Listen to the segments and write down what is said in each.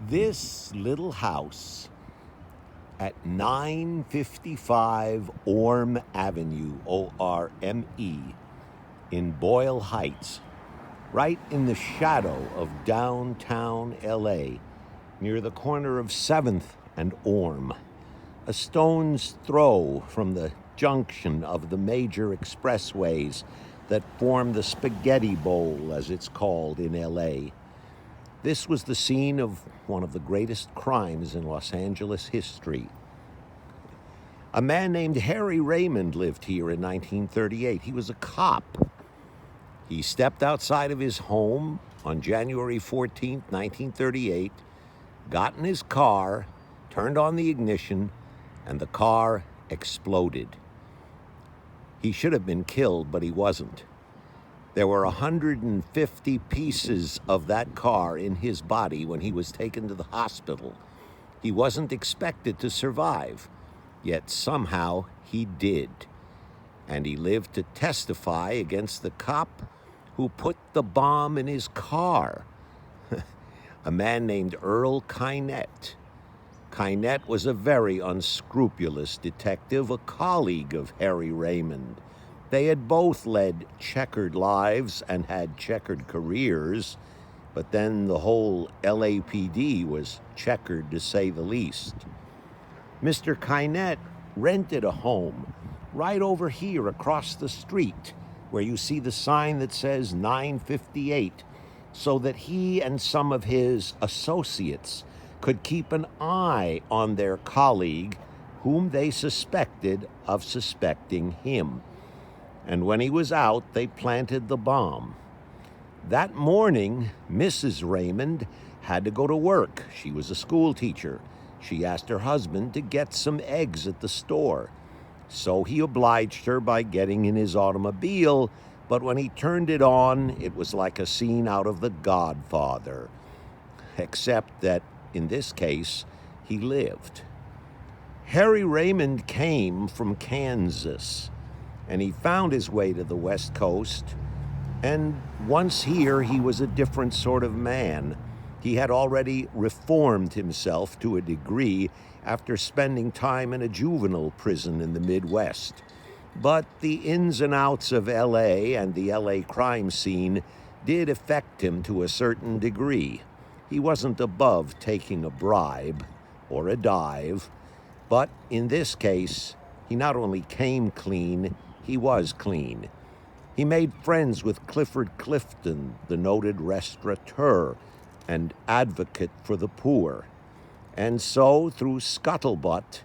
This little house at 955 Orme Avenue, O-R-M-E, in Boyle Heights, right in the shadow of downtown LA, near the corner of 7th and Orme, a stone's throw from the junction of the major expressways that form the Spaghetti Bowl, as it's called in LA. This was the scene of one of the greatest crimes in Los Angeles history. A man named Harry Raymond lived here in 1938. He was a cop. He stepped outside of his home on January 14, 1938, got in his car, turned on the ignition, and the car exploded. He should have been killed, but he wasn't. There were 150 pieces of that car in his body when he was taken to the hospital. He wasn't expected to survive, yet somehow he did. And he lived to testify against the cop who put the bomb in his car, a man named Earl Kynette. Kynette was a very unscrupulous detective, a colleague of Harry Raymond. They had both led checkered lives and had checkered careers, but then the whole LAPD was checkered, to say the least. Mr. Kynette rented a home right over here across the street, where you see the sign that says 958, so that he and some of his associates could keep an eye on their colleague, whom they suspected of suspecting him. And when he was out, they planted the bomb. That morning, Mrs. Raymond had to go to work. She was a school teacher. She asked her husband to get some eggs at the store. So he obliged her by getting in his automobile, but when he turned it on, it was like a scene out of The Godfather. Except that, in this case, he lived. Harry Raymond came from Kansas, and he found his way to the West Coast. And once here, he was a different sort of man. He had already reformed himself to a degree after spending time in a juvenile prison in the Midwest. But the ins and outs of LA and the LA crime scene did affect him to a certain degree. He wasn't above taking a bribe or a dive, but in this case, he not only came clean, he was clean. He made friends with Clifford Clifton, the noted restaurateur and advocate for the poor. And so, through scuttlebutt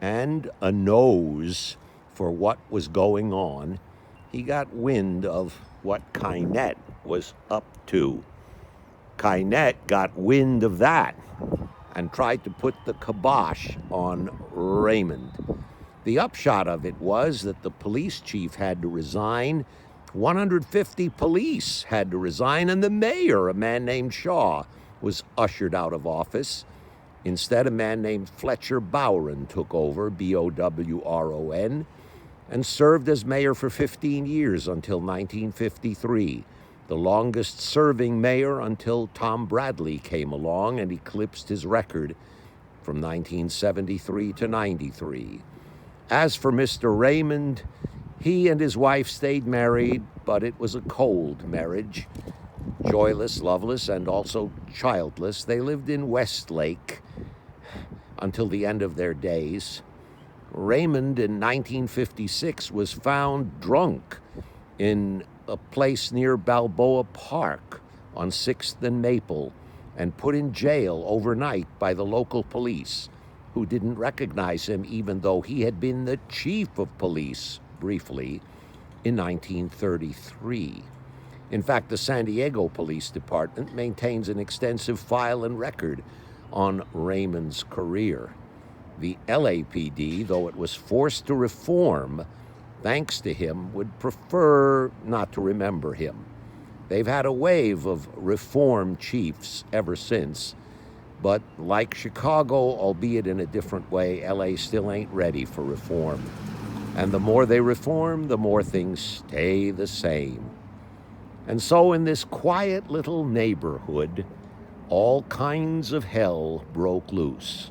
and a nose for what was going on, he got wind of what Kynette was up to. Kynette got wind of that and tried to put the kibosh on Raymond. The upshot of it was that the police chief had to resign, 150 police had to resign, and the mayor, a man named Shaw, was ushered out of office. Instead, a man named Fletcher Bowron took over, B-O-W-R-O-N, and served as mayor for 15 years until 1953, the longest-serving mayor until Tom Bradley came along and eclipsed his record from 1973 to 93. As for Mr. Raymond, he and his wife stayed married, but it was a cold marriage. Joyless, loveless, and also childless. They lived in Westlake until the end of their days. Raymond, in 1956, was found drunk in a place near Balboa Park on 6th and Maple and put in jail overnight by the local police, who didn't recognize him even though he had been the chief of police, briefly, in 1933. In fact, the San Diego Police Department maintains an extensive file and record on Raymond's career. The LAPD, though it was forced to reform, thanks to him, would prefer not to remember him. They've had a wave of reform chiefs ever since, but like Chicago, albeit in a different way, LA still ain't ready for reform. And the more they reform, the more things stay the same. And so in this quiet little neighborhood, all kinds of hell broke loose.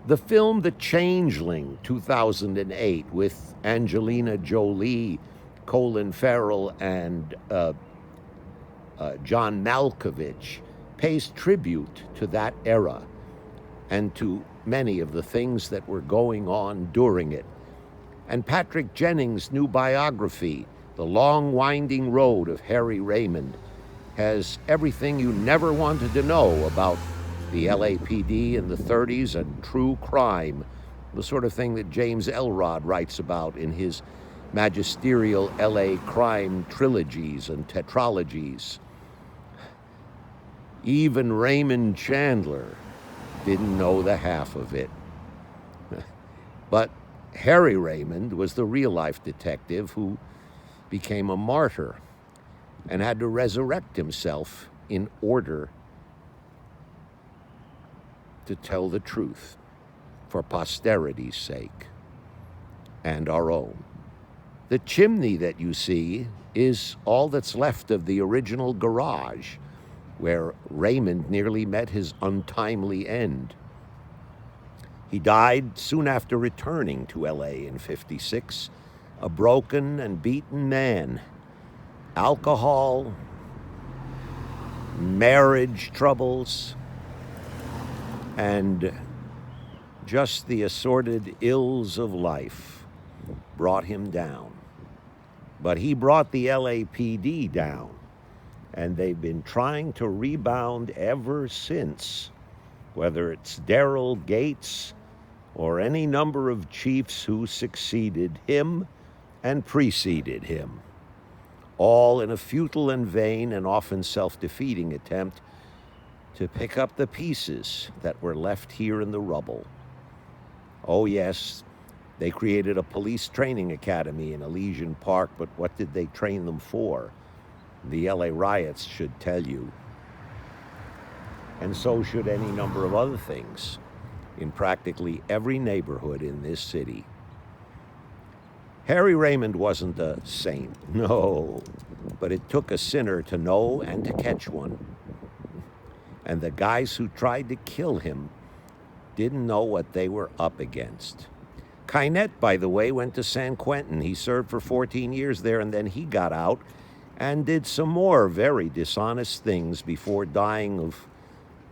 The film The Changeling, 2008, with Angelina Jolie, Colin Farrell, and John Malkovich, pays tribute to that era and to many of the things that were going on during it. And Patrick Jennings' new biography, The Long Winding Road of Harry Raymond, has everything you never wanted to know about the LAPD in the 30s and true crime, the sort of thing that James Elrod writes about in his magisterial LA crime trilogies and tetralogies. Even Raymond Chandler didn't know the half of it. But Harry Raymond was the real-life detective who became a martyr and had to resurrect himself in order to tell the truth for posterity's sake and our own. The chimney that you see is all that's left of the original garage where Raymond nearly met his untimely end. He died soon after returning to LA in '56, a broken and beaten man. Alcohol, marriage troubles, and just the assorted ills of life brought him down. But he brought the LAPD down, and they've been trying to rebound ever since, whether it's Daryl Gates or any number of chiefs who succeeded him and preceded him, all in a futile and vain and often self-defeating attempt to pick up the pieces that were left here in the rubble. Oh yes, they created a police training academy in Elysian Park, but what did they train them for? The LA riots should tell you. And so should any number of other things in practically every neighborhood in this city. Harry Raymond wasn't a saint, no, but it took a sinner to know and to catch one. And the guys who tried to kill him didn't know what they were up against. Kynette, by the way, went to San Quentin. He served for 14 years there, and then he got out and did some more very dishonest things before dying of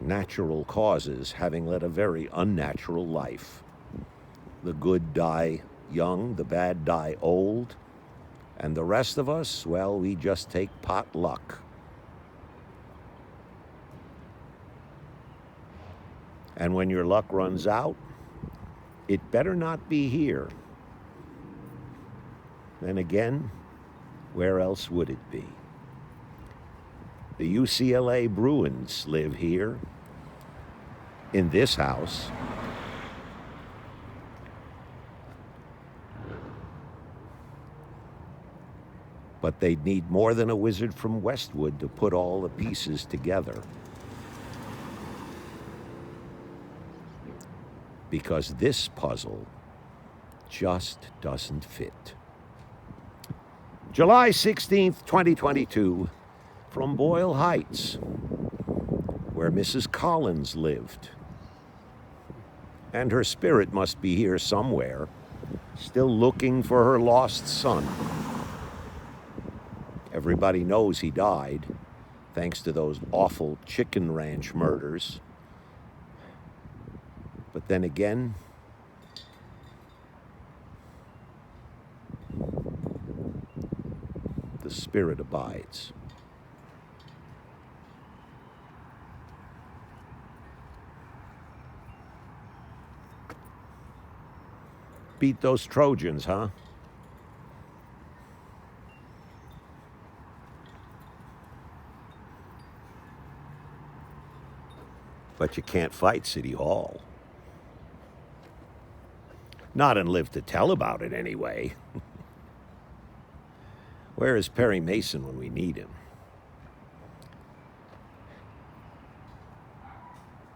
natural causes, having led a very unnatural life. The good die young, the bad die old, and the rest of us, well, we just take pot luck. And when your luck runs out, it better not be here. Then again, where else would it be? The UCLA Bruins live here, in this house. But they'd need more than a wizard from Westwood to put all the pieces together. Because this puzzle just doesn't fit. July 16th, 2022, from Boyle Heights, where Mrs. Collins lived. And her spirit must be here somewhere, still looking for her lost son. Everybody knows he died, thanks to those awful chicken ranch murders. But then again, the spirit abides. Beat those Trojans, huh? But you can't fight City Hall. Not and live to tell about it anyway. Where is Perry Mason when we need him?